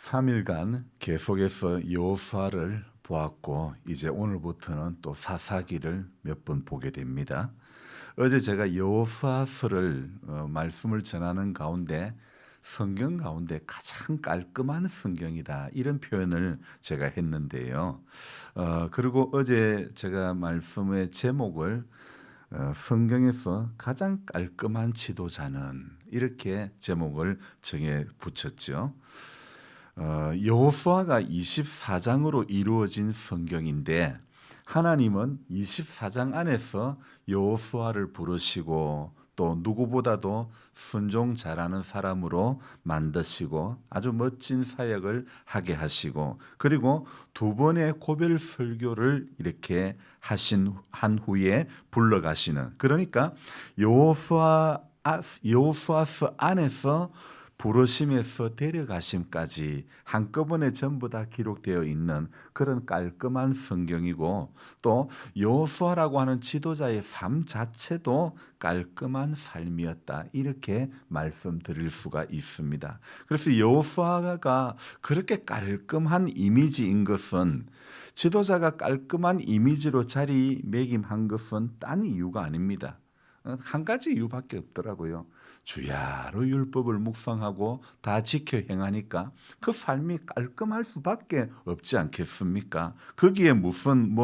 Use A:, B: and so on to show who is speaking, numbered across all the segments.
A: 3일간 계속해서 여호수아를 보았고 이제 오늘부터는 또 사사기를 몇 번 보게 됩니다. 어제 제가 여호수아서를 말씀을 전하는 가운데 성경 가운데 가장 깔끔한 성경이다 이런 표현을 제가 했는데요. 그리고 어제 제가 말씀의 제목을 성경에서 가장 깔끔한 지도자는 이렇게 제목을 정해 붙였죠. 여호수아가 24장으로 이루어진 성경인데 하나님은 24장 안에서 여호수아를 부르시고 또 누구보다도 순종 잘하는 사람으로 만드시고 아주 멋진 사역을 하게 하시고 그리고 두 번의 고별 설교를 이렇게 한 후에 불러가시는 그러니까 여호수아서 안에서 부르심에서 데려가심까지 한꺼번에 전부 다 기록되어 있는 그런 깔끔한 성경이고 또 여호수아라고 하는 지도자의 삶 자체도 깔끔한 삶이었다 이렇게 말씀드릴 수가 있습니다. 그래서 여호수아가 그렇게 깔끔한 이미지인 것은 지도자가 깔끔한 이미지로 자리매김한 것은 딴 이유가 아닙니다. 한 가지 이유밖에 없더라고요. 주야로 율법을 묵상하고 다 지켜 행하니까 그 삶이 깔끔할 수밖에 없지 않겠습니까? 거기에 무슨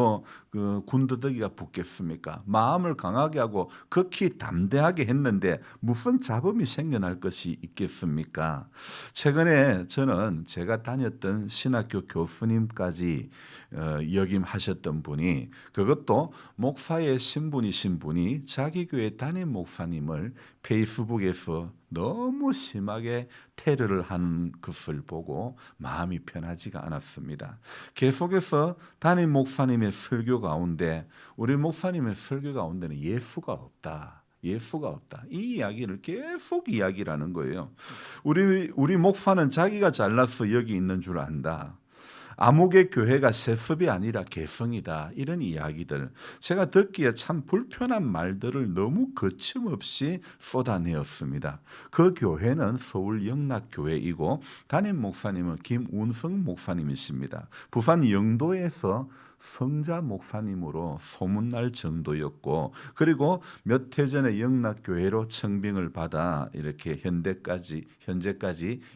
A: 그 군더더기가 붙겠습니까? 마음을 강하게 하고 극히 담대하게 했는데 무슨 잡음이 생겨날 것이 있겠습니까? 최근에 저는 제가 다녔던 신학교 교수님까지 역임하셨던 분이 그것도 목사의 신분이신 분이 자기 교회 담임 목사님을 페이스북에서 너무 심하게 테러를 한 것을 보고 마음이 편하지가 않았습니다. 계속해서 담임 목사님의 설교 가운데 우리 목사님의 설교 가운데는 예수가 없다. 예수가 없다. 이 이야기를 계속 이야기라는 거예요. 우리 목사는 자기가 잘나서 여기 있는 줄 안다. 암흑의 교회가 세습이 아니라 개성이다. 이런 이야기들. 제가 듣기에 참 불편한 말들을 너무 거침없이 쏟아내었습니다. 그 교회는 서울 영락교회이고 담임 목사님은 김운성 목사님이십니다. 부산 영도에서 성자 목사님으로 소문날 정도였고 그리고 몇 해 전에 영락교회로 청빙을 받아 이렇게 현재까지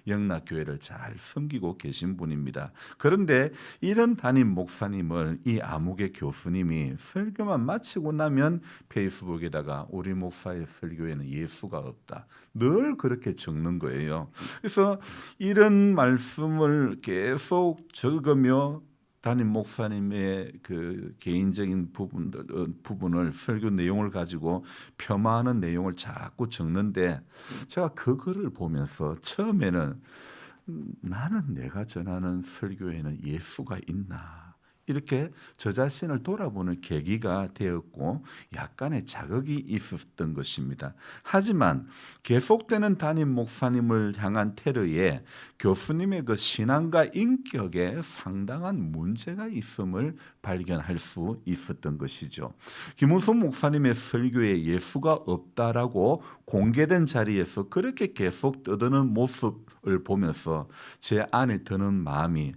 A: 영락교회를 잘 섬기고 계신 분입니다. 그런데 이런 담임 목사님을 이 암흑의 교수님이 설교만 마치고 나면 페이스북에다가 우리 목사의 설교에는 예수가 없다. 늘 그렇게 적는 거예요. 그래서 이런 말씀을 계속 적으며 담임 목사님의 그 개인적인 부분을 설교 내용을 가지고 폄하하는 내용을 자꾸 적는데 제가 그 글을 보면서 처음에는 나는 내가 전하는 설교에는 예수가 있나 이렇게 저 자신을 돌아보는 계기가 되었고 약간의 자극이 있었던 것입니다. 하지만 계속되는 담임 목사님을 향한 테러에 교수님의 그 신앙과 인격에 상당한 문제가 있음을 발견할 수 있었던 것이죠. 김은숙 목사님의 설교에 예수가 없다라고 공개된 자리에서 그렇게 계속 떠드는 모습을 보면서 제 안에 드는 마음이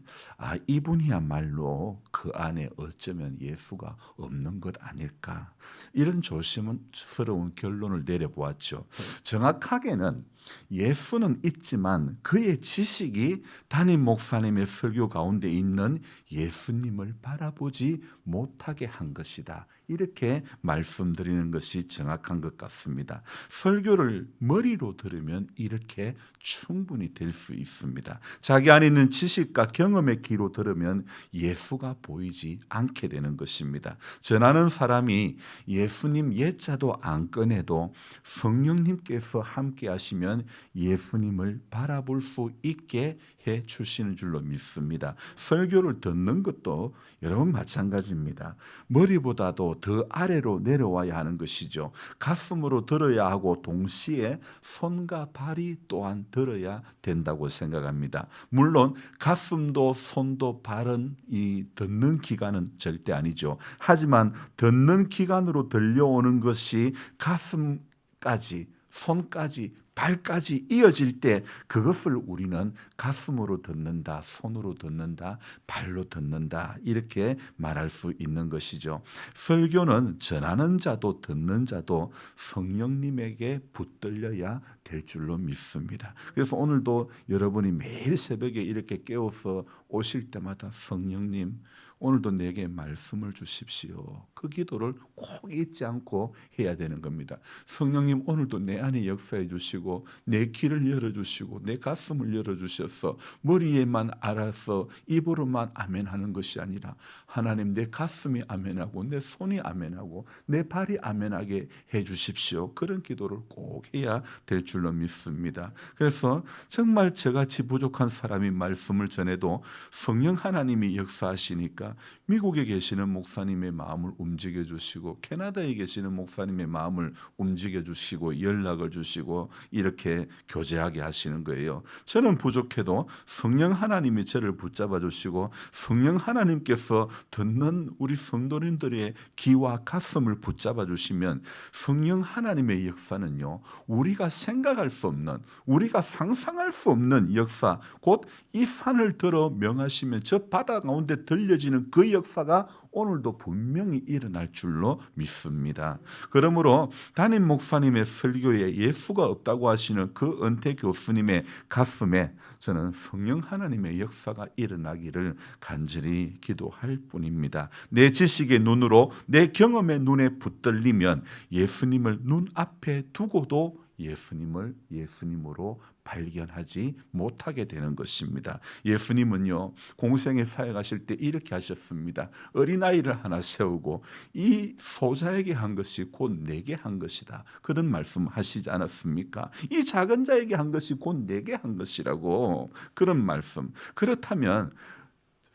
A: 이분이야말로 그 안에 어쩌면 예수가 없는 것 아닐까 이런 조심스러운 결론을 내려보았죠. 정확하게는 예수는 있지만 그의 지식이 담임 목사님의 설교 가운데 있는 예수님을 바라보지 못하게 한 것이다. 이렇게 말씀드리는 것이 정확한 것 같습니다. 설교를 머리로 들으면 이렇게 충분히 될 수 있습니다. 자기 안에 있는 지식과 경험의 귀로 들으면 예수가 보이지 않게 되는 것입니다. 전하는 사람이 예수님 예자도 안 꺼내도 성령님께서 함께 하시면 예수님을 바라볼 수 있게 해 주시는 줄로 믿습니다. 설교를 듣는 것도 여러분 마찬가지입니다. 머리보다도 더 아래로 내려와야 하는 것이죠. 가슴으로 들어야 하고 동시에 손과 발이 또한 들어야 된다고 생각합니다. 물론 가슴도 손도 발은 이 듣는 기관은 절대 아니죠. 하지만 듣는 기관으로 들려오는 것이 가슴까지 손까지 발까지 이어질 때 그것을 우리는 가슴으로 듣는다, 손으로 듣는다, 발로 듣는다 이렇게 말할 수 있는 것이죠. 설교는 전하는 자도 듣는 자도 성령님에게 붙들려야 될 줄로 믿습니다. 그래서 오늘도 여러분이 매일 새벽에 이렇게 깨워서 오실 때마다 성령님 오늘도 내게 말씀을 주십시오. 그 기도를 꼭 잊지 않고 해야 되는 겁니다. 성령님 오늘도 내 안에 역사해 주시고 내 귀를 열어주시고 내 가슴을 열어주셔서 머리에만 알아서 입으로만 아멘하는 것이 아니라 하나님 내 가슴이 아멘하고 내 손이 아멘하고 내 발이 아멘하게 해 주십시오. 그런 기도를 꼭 해야 될 줄로 믿습니다. 그래서 정말 저같이 부족한 사람이 말씀을 전해도 성령 하나님이 역사하시니까 미국에 계시는 목사님의 마음을 움직여 주시고 캐나다에 계시는 목사님의 마음을 움직여 주시고 연락을 주시고 이렇게 교제하게 하시는 거예요. 저는 부족해도 성령 하나님이 저를 붙잡아 주시고 성령 하나님께서 듣는 우리 성도님들의 귀와 가슴을 붙잡아 주시면 성령 하나님의 역사는요, 우리가 생각할 수 없는, 우리가 상상할 수 없는 역사, 곧 이 산을 들어 명하시면 저 바다 가운데 들려지는 그 역사가 오늘도 분명히 일어날 줄로 믿습니다. 그러므로 담임 목사님의 설교에 예수가 없다고 하시는 그 은퇴 교수님의 가슴에 저는 성령 하나님의 역사가 일어나기를 간절히 기도할 뿐입니다. 내 지식의 눈으로 내 경험의 눈에 붙들리면 예수님을 눈앞에 두고도 예수님을 예수님으로 발견하지 못하게 되는 것입니다. 예수님은요, 공생에 사역하실 때 이렇게 하셨습니다. 어린아이를 하나 세우고 이 소자에게 한 것이 곧 내게 한 것이다. 그런 말씀 하시지 않았습니까? 이 작은 자에게 한 것이 곧 내게 한 것이라고 그런 말씀. 그렇다면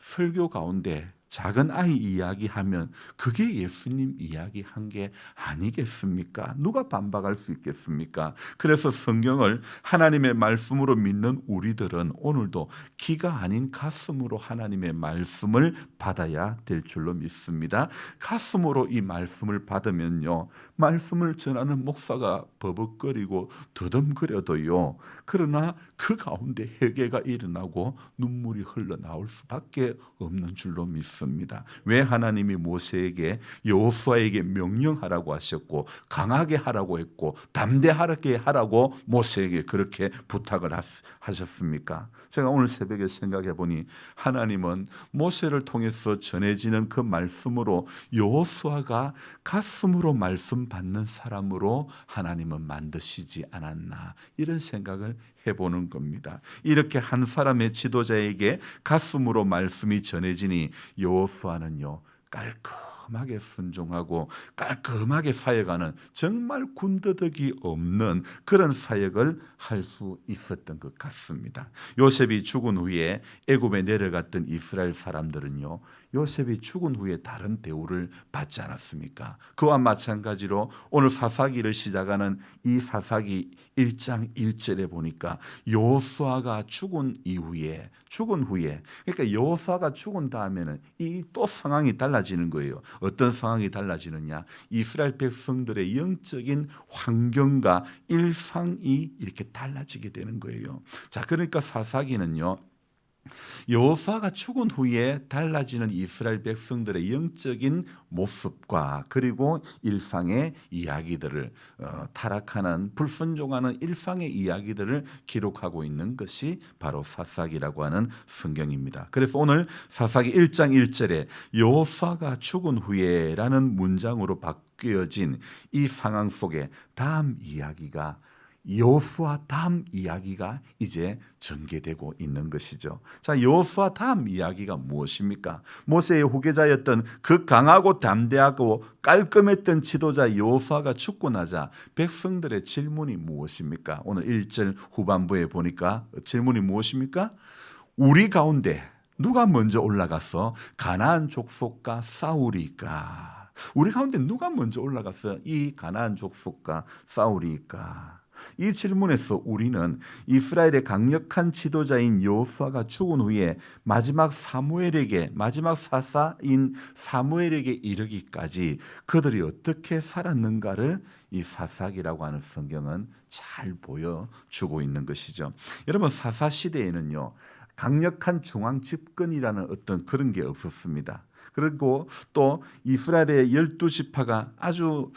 A: 설교 가운데 작은 아이 이야기하면 그게 예수님 이야기한 게 아니겠습니까? 누가 반박할 수 있겠습니까? 그래서 성경을 하나님의 말씀으로 믿는 우리들은 오늘도 귀가 아닌 가슴으로 하나님의 말씀을 받아야 될 줄로 믿습니다. 가슴으로 이 말씀을 받으면요, 말씀을 전하는 목사가 버벅거리고 더듬거려도요, 그러나 그 가운데 회개가 일어나고 눈물이 흘러나올 수밖에 없는 줄로 믿습니다. 왜 하나님이 모세에게 여호수아에게 명령하라고 하셨고 강하게 하라고 했고 담대하게 하라고 모세에게 그렇게 부탁을 하셨습니까? 제가 오늘 새벽에 생각해 보니 하나님은 모세를 통해서 전해지는 그 말씀으로 여호수아가 가슴으로 말씀 받는 사람으로 하나님은 만드시지 않았나, 이런 생각을 해보는 겁니다. 이렇게 한 사람의 지도자에게 가슴으로 말씀이 전해지니 여호수아는요, 깔끔하게 순종하고 깔끔하게 사역하는 정말 군더더기 없는 그런 사역을 할 수 있었던 것 같습니다. 요셉이 죽은 후에 애굽에 내려갔던 이스라엘 사람들은요, 요셉이 죽은 후에 다른 대우를 받지 않았습니까? 그와 마찬가지로 오늘 사사기를 시작하는 이 사사기 1장 1절에 보니까 여호수아가 죽은 후에 그러니까 여호수아가 죽은 다음에는 이 또 상황이 달라지는 거예요. 어떤 상황이 달라지느냐? 이스라엘 백성들의 영적인 환경과 일상이 이렇게 달라지게 되는 거예요. 자, 그러니까 사사기는요, 여호수아가 죽은 후에 달라지는 이스라엘 백성들의 영적인 모습과 그리고 일상의 이야기들을 타락하는 불순종하는 일상의 이야기들을 기록하고 있는 것이 바로 사사기라고 하는 성경입니다. 그래서 오늘 사사기 1장 1절에 여호수아가 죽은 후에라는 문장으로 바뀌어진 이 상황 속에 다음 이야기가 여호수아 다음 이야기가 이제 전개되고 있는 것이죠. 자, 여호수아 다음 이야기가 무엇입니까? 모세의 후계자였던 그 강하고 담대하고 깔끔했던 지도자 여호수아가 죽고 나자 백성들의 질문이 무엇입니까? 오늘 1절 후반부에 보니까 질문이 무엇입니까? 우리 가운데 누가 먼저 올라가서 가나안 족속과 싸우리까? 우리 가운데 누가 먼저 올라가서 이 가나안 족속과 싸우리까? 이 질문에서 우리는 이스라엘의 강력한 지도자인 여호수아가 죽은 후에 마지막 사사인 사무엘에게 이르기까지 그들이 어떻게 살았는가를 이 사사기라고 하는 성경은 잘 보여주고 있는 것이죠. 여러분, 사사 시대에는요, 강력한 중앙 집권이라는 어떤 그런 게 없었습니다. 그리고 또 이스라엘의 12지파가 아주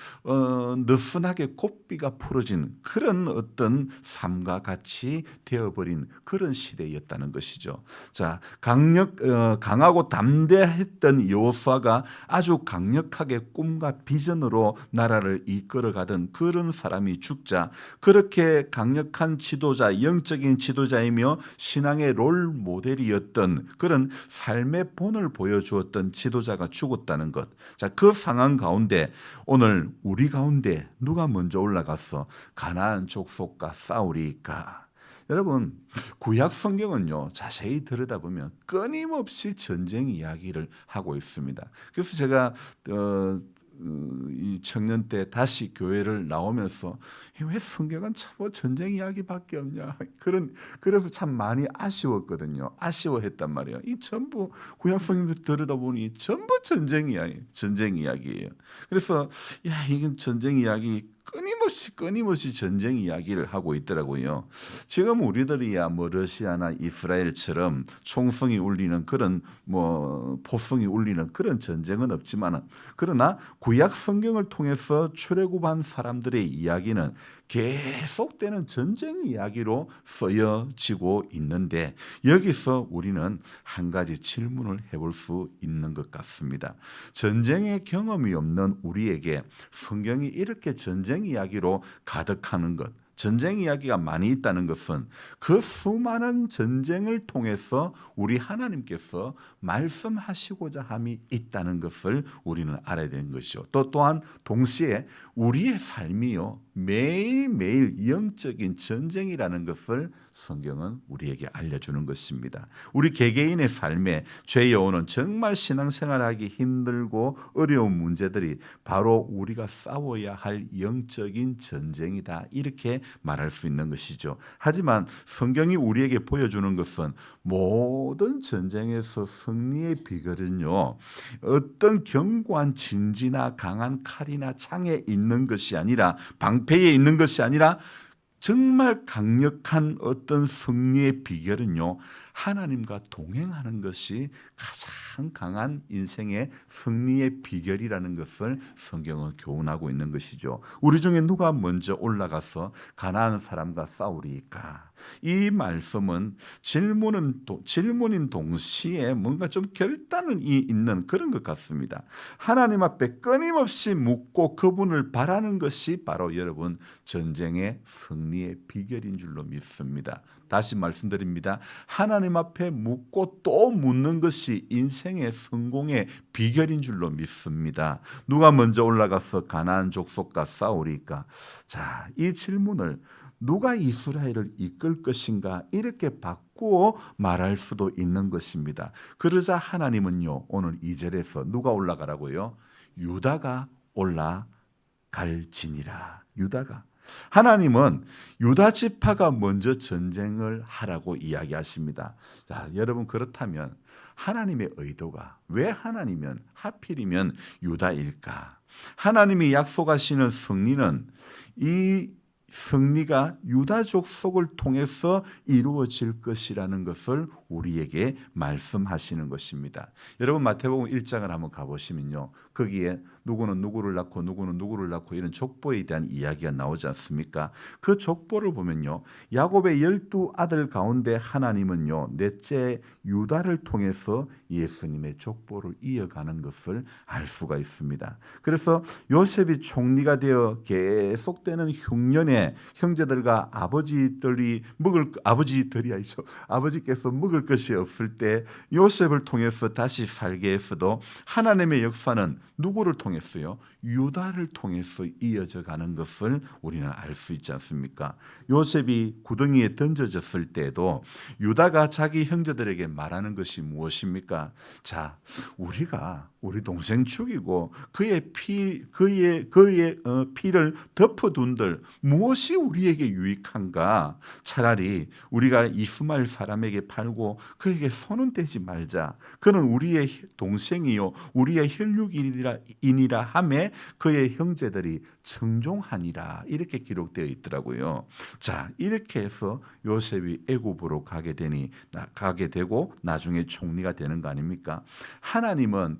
A: 느슨하게 고삐가 풀어진 그런 어떤 삶과 같이 되어버린 그런 시대였다는 것이죠. 자, 강하고 담대했던 여호수아가 아주 강력하게 꿈과 비전으로 나라를 이끌어가던 그런 사람이 죽자, 그렇게 강력한 지도자, 영적인 지도자이며 신앙의 롤 모델이었던 그런 삶의 본을 보여주었던 지도자가 죽었다는 것. 자, 그 상황 가운데 오늘 우리 가운데 누가 먼저 올라가서 가나안 족속과 싸우리까? 여러분, 구약 성경은요, 자세히 들여다보면 끊임없이 전쟁 이야기를 하고 있습니다. 그래서 제가 이 청년 때 다시 교회를 나오면서 왜 성경은 참 전쟁 이야기밖에 없냐, 그래서 참 많이 아쉬웠거든요. 아쉬워했단 말이에요. 이 전부 구약 성경 들여다보니 전부 전쟁 이야기예요. 그래서 이건 전쟁 이야기, 끊임없이 전쟁 이야기를 하고 있더라고요. 지금 우리들이야 러시아나 이스라엘처럼 총성이 울리는 그런 포성이 울리는 그런 전쟁은 없지만, 그러나 구약 성경을 통해서 출애굽한 사람들의 이야기는 계속되는 전쟁 이야기로 쓰여지고 있는데, 여기서 우리는 한 가지 질문을 해볼 수 있는 것 같습니다. 전쟁의 경험이 없는 우리에게 성경이 이렇게 전쟁 이야기로 가득하는 것, 전쟁 이야기가 많이 있다는 것은 그 수많은 전쟁을 통해서 우리 하나님께서 말씀하시고자 함이 있다는 것을 우리는 알아야 되는 것이죠. 또한 동시에 우리의 삶이요, 매일매일 영적인 전쟁이라는 것을 성경은 우리에게 알려주는 것입니다. 우리 개개인의 삶에 죄의 오는 정말 신앙생활하기 힘들고 어려운 문제들이 바로 우리가 싸워야 할 영적인 전쟁이다, 이렇게 말할 수 있는 것이죠. 하지만 성경이 우리에게 보여주는 것은 모든 전쟁에서 승리의 비결은요, 어떤 견고한 진지나 강한 칼이나 창에 있는 것이 아니라, 방패에 있는 것이 아니라, 정말 강력한 어떤 승리의 비결은요, 하나님과 동행하는 것이 가장 강한 인생의 승리의 비결이라는 것을 성경은 교훈하고 있는 것이죠. 우리 중에 누가 먼저 올라가서 가나안 사람과 싸우리까? 이 말씀은 질문인 동시에 뭔가 좀 결단이 있는 그런 것 같습니다. 하나님 앞에 끊임없이 묻고 그분을 바라는 것이 바로 여러분 전쟁의 승리의 비결인 줄로 믿습니다. 다시 말씀드립니다. 하나님 앞에 묻고 또 묻는 것이 인생의 성공의 비결인 줄로 믿습니다. 누가 먼저 올라가서 가나안 족속과 싸우리까? 자, 이 질문을 누가 이스라엘을 이끌 것인가, 이렇게 바꾸어 말할 수도 있는 것입니다. 그러자 하나님은요, 오늘 2절에서 누가 올라가라고요? 유다가 올라갈지니라. 유다가. 하나님은 유다 지파가 먼저 전쟁을 하라고 이야기하십니다. 자, 여러분, 그렇다면 하나님의 의도가 왜 하나님은 하필이면 유다일까? 하나님이 약속하시는 승리는 이 승리가 유다 족속을 통해서 이루어질 것이라는 것을 우리에게 말씀하시는 것입니다. 여러분, 마태복음 1장을 한번 가보시면요, 거기에 누구는 누구를 낳고 누구는 누구를 낳고 이런 족보에 대한 이야기가 나오지 않습니까? 그 족보를 보면요, 야곱의 12아들 가운데 하나님은요, 넷째 유다를 통해서 예수님의 족보를 이어가는 것을 알 수가 있습니다. 그래서 요셉이 총리가 되어 계속되는 흉년에 형제들과 아버지께서 먹을 것이 없을 때 요셉을 통해서 다시 살게 했어도 하나님의 역사는 누구를 통했어요? 유다를 통해서 이어져 가는 것을 우리는 알 수 있지 않습니까? 요셉이 구덩이에 던져졌을 때도 유다가 자기 형제들에게 말하는 것이 무엇입니까? 자, 우리가 우리 동생 죽이고 그의 피를 덮어둔들 무엇이 우리에게 유익한가? 차라리 우리가 이스마엘 사람에게 팔고 그에게 손은 대지 말자. 그는 우리의 동생이요 우리의 혈육이니라 하매 그의 형제들이 청종하니라. 이렇게 기록되어 있더라고요. 자, 이렇게 해서 요셉이 애굽으로 가게 되고 나중에 총리가 되는 거 아닙니까? 하나님은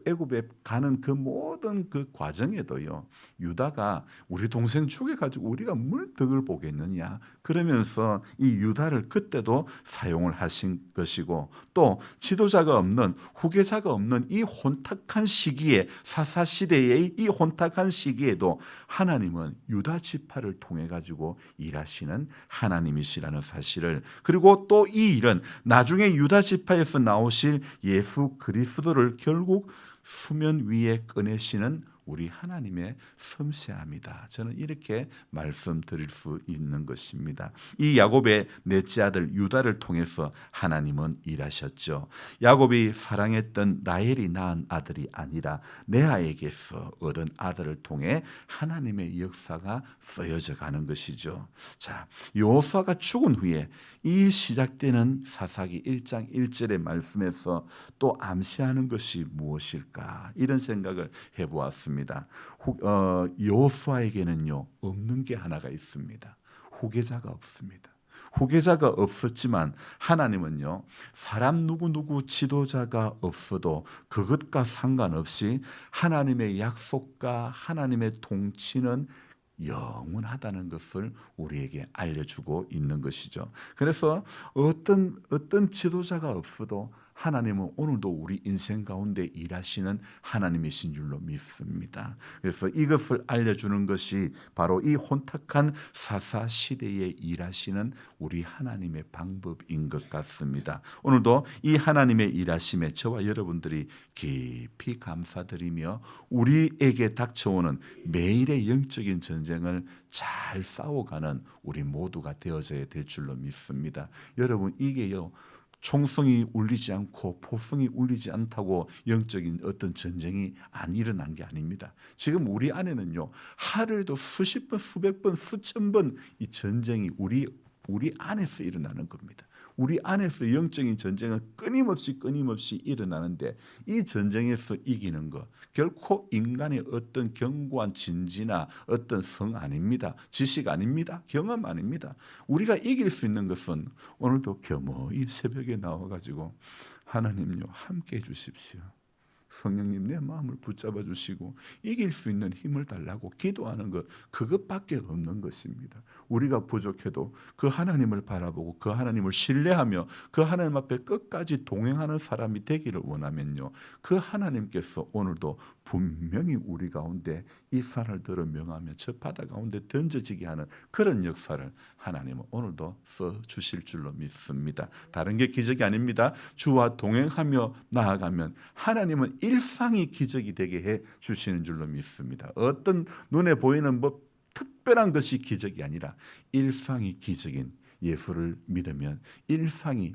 A: 애굽에 가는 그 모든 그 과정에도요. 유다가 우리 동생 죽여가지고 우리가 뭘 덕을 보겠느냐 그러면서 이 유다를 그때도 사용을 하신 것이고 또 지도자가 없는 후계자가 없는 이 혼탁한 시기에 사사시대의 이 혼탁한 시기에도 하나님은 유다 지파를 통해 가지고 일하시는 하나님이시라는 사실을 그리고 또 이 일은 나중에 유다 지파에서 나오실 예수 그리스도를 결국 수면 위에 꺼내시는 우리 하나님의 섬세함이다. 저는 이렇게 말씀드릴 수 있는 것입니다. 이 야곱의 넷째 아들 유다를 통해서 하나님은 일하셨죠. 야곱이 사랑했던 라헬이 낳은 아들이 아니라 레아에게서 얻은 아들을 통해 하나님의 역사가 쓰여져 가는 것이죠. 자, 여호수아가 죽은 후에 이 시작되는 사사기 1장 1절의 말씀에서 또 암시하는 것이 무엇일까? 이런 생각을 해보았습니다. 여호수아에게는요 없는 게 하나가 있습니다. 후계자가 없습니다. 후계자가 없었지만 하나님은요 사람 누구 지도자가 없어도 그것과 상관없이 하나님의 약속과 하나님의 통치는 영원하다는 것을 우리에게 알려주고 있는 것이죠. 그래서 어떤 지도자가 없어도 하나님은 오늘도 우리 인생 가운데 일하시는 하나님이신 줄로 믿습니다. 그래서 이것을 알려주는 것이 바로 이 혼탁한 사사 시대에 일하시는 우리 하나님의 방법인 것 같습니다. 오늘도 이 하나님의 일하심에 저와 여러분들이 깊이 감사드리며 우리에게 닥쳐오는 매일의 영적인 전쟁을 잘 싸워가는 우리 모두가 되어져야 될 줄로 믿습니다. 여러분 이게요 총성이 울리지 않고 포성이 울리지 않다고 영적인 어떤 전쟁이 안 일어난 게 아닙니다. 지금 우리 안에는요 하루에도 수십 번, 수백 번, 수천 번 이 전쟁이 우리 안에서 일어나는 겁니다. 우리 안에서 영적인 전쟁은 끊임없이 일어나는데 이 전쟁에서 이기는 것 결코 인간의 어떤 견고한 진지나 어떤 성 아닙니다. 지식 아닙니다. 경험 아닙니다. 우리가 이길 수 있는 것은 오늘도 겸허히 새벽에 나와가지고 하나님요 함께 해주십시오. 성령님 내 마음을 붙잡아 주시고 이길 수 있는 힘을 달라고 기도하는 것 그것밖에 없는 것입니다. 우리가 부족해도 그 하나님을 바라보고 그 하나님을 신뢰하며 그 하나님 앞에 끝까지 동행하는 사람이 되기를 원하면요 그 하나님께서 오늘도 분명히 우리 가운데 이 산을 들어 명하며 저 바다 가운데 던져지게 하는 그런 역사를 하나님은 오늘도 써주실 줄로 믿습니다. 다른 게 기적이 아닙니다. 주와 동행하며 나아가면 하나님은 일상이 기적이 되게 해 주시는 줄로 믿습니다. 어떤 눈에 보이는 특별한 것이 기적이 아니라 일상이 기적인 예수를 믿으면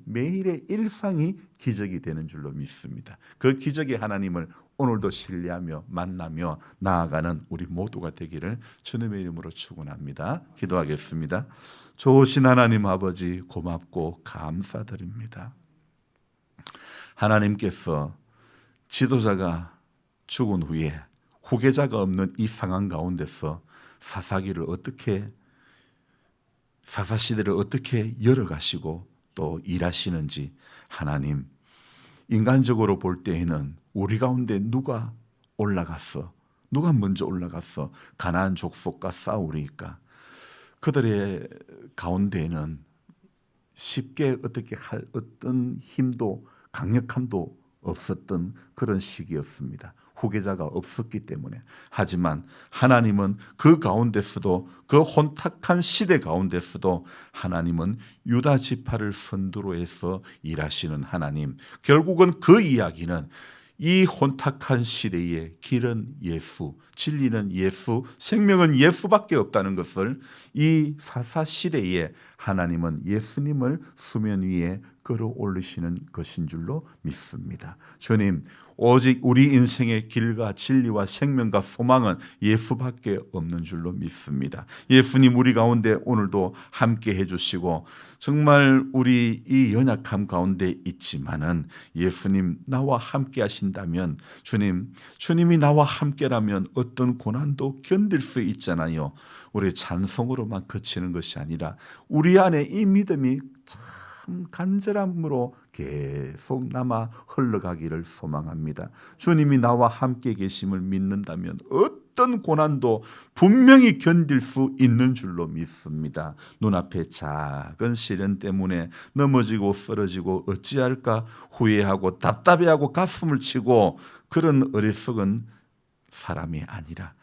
A: 매일의 일상이 기적이 되는 줄로 믿습니다. 그 기적의 하나님을 오늘도 신뢰하며 만나며 나아가는 우리 모두가 되기를 주님의 이름으로 축원합니다. 기도하겠습니다. 좋으신 하나님 아버지 고맙고 감사드립니다. 하나님께서 지도자가 죽은 후에 후계자가 없는 이 상황 가운데서 사사시대를 어떻게 열어가시고 또 일하시는지 하나님 인간적으로 볼 때에는 우리 가운데 누가 먼저 올라가서 가나안 족속과 싸우리까 그들의 가운데에는 쉽게 어떻게 할 어떤 힘도 강력함도 없었던 그런 시기였습니다. 후계자가 없었기 때문에. 하지만 하나님은 그 가운데서도 그 혼탁한 시대 가운데서도 하나님은 유다 지파를 선두로 해서 일하시는 하나님. 결국은 그 이야기는 이 혼탁한 시대의 길은 예수, 진리는 예수, 생명은 예수밖에 없다는 것을 이 사사 시대에 하나님은 예수님을 수면 위에 끌어올리시는 것인 줄로 믿습니다. 주님, 오직 우리 인생의 길과 진리와 생명과 소망은 예수밖에 없는 줄로 믿습니다. 예수님 우리 가운데 오늘도 함께 해주시고 정말 우리 이 연약함 가운데 있지만은 예수님 나와 함께 하신다면 주님이 나와 함께라면 어떤 고난도 견딜 수 있잖아요. 우리 찬송으로만 그치는 것이 아니라 우리 안에 이 믿음이 참 간절함으로 계속 남아 흘러가기를 소망합니다. 주님이 나와 함께 계심을 믿는다면 어떤 고난도 분명히 견딜 수 있는 줄로 믿습니다. 눈앞에 작은 시련 때문에 넘어지고 쓰러지고 어찌할까 후회하고 답답해하고 가슴을 치고 그런 어리석은 사람이 아니라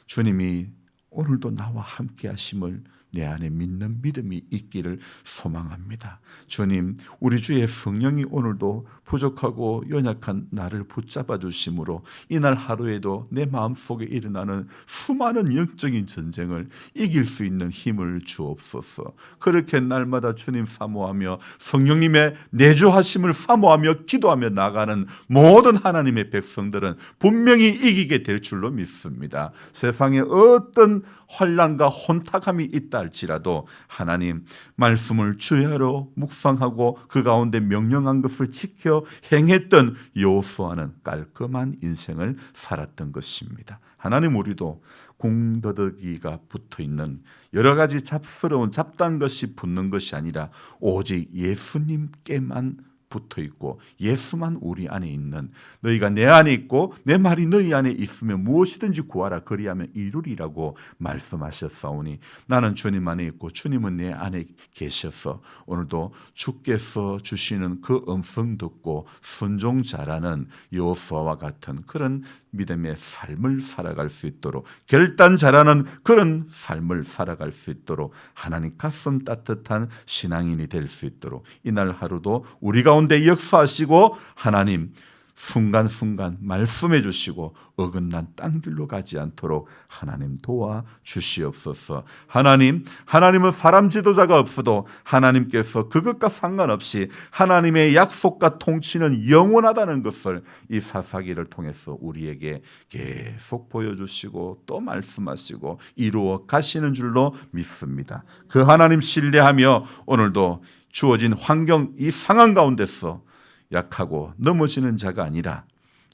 A: 주님이 오늘도 나와 함께 하심을 내 안에 믿는 믿음이 있기를 소망합니다. 주님, 우리 주의 성령이 오늘도 부족하고 연약한 나를 붙잡아 주심으로 이날 하루에도 내 마음속에 일어나는 수많은 영적인 전쟁을 이길 수 있는 힘을 주옵소서. 그렇게 날마다 주님 사모하며 성령님의 내주하심을 사모하며 기도하며 나가는 모든 하나님의 백성들은 분명히 이기게 될 줄로 믿습니다. 세상에 어떤 환난과 혼탁함이 있다 할지라도 하나님 말씀을 주야로 묵상하고 그 가운데 명령한 것을 지켜 행했던 여호수아는 깔끔한 인생을 살았던 것입니다. 하나님, 우리도 궁더더기가 붙어있는 여러 가지 잡스러운 잡다한 것이 붙는 것이 아니라 오직 예수님께만 붙어있고 예수만 우리 안에 있는, 너희가 내 안에 있고 내 말이 너희 안에 있으면 무엇이든지 구하라 그리하면 이루리라고 말씀하셨사오니 나는 주님 안에 있고 주님은 내 안에 계셔서 오늘도 주께서 주시는 그 음성 듣고 순종 잘하는 여호수아와 같은 그런 믿음의 삶을 살아갈 수 있도록, 결단 잘하는 그런 삶을 살아갈 수 있도록, 하나님 가슴 따뜻한 신앙인이 될 수 있도록 이날 하루도 우리 가운데 역사하시고 하나님 순간순간 말씀해 주시고 어긋난 땅길로 가지 않도록 하나님 도와주시옵소서. 하나님은 사람 지도자가 없어도 하나님께서 그것과 상관없이 하나님의 약속과 통치는 영원하다는 것을 이 사사기를 통해서 우리에게 계속 보여주시고 또 말씀하시고 이루어 가시는 줄로 믿습니다. 그 하나님 신뢰하며 오늘도 주어진 환경, 이 상황 가운데서 약하고 넘어지는 자가 아니라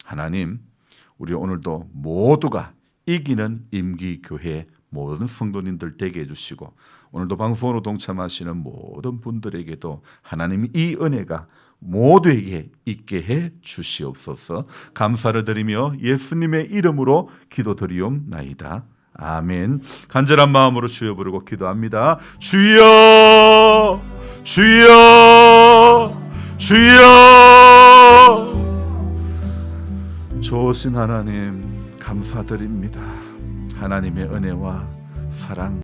A: 하나님, 우리 오늘도 모두가 이기는 임기교회 모든 성도님들 되게 해주시고 오늘도 방송으로 동참하시는 모든 분들에게도 하나님 이 은혜가 모두에게 있게 해 주시옵소서. 감사를 드리며 예수님의 이름으로 기도드리옵나이다. 아멘. 간절한 마음으로 주여 부르고 기도합니다. 주여, 주여, 주여. 좋으신 하나님 감사드립니다. 하나님의 은혜와 사랑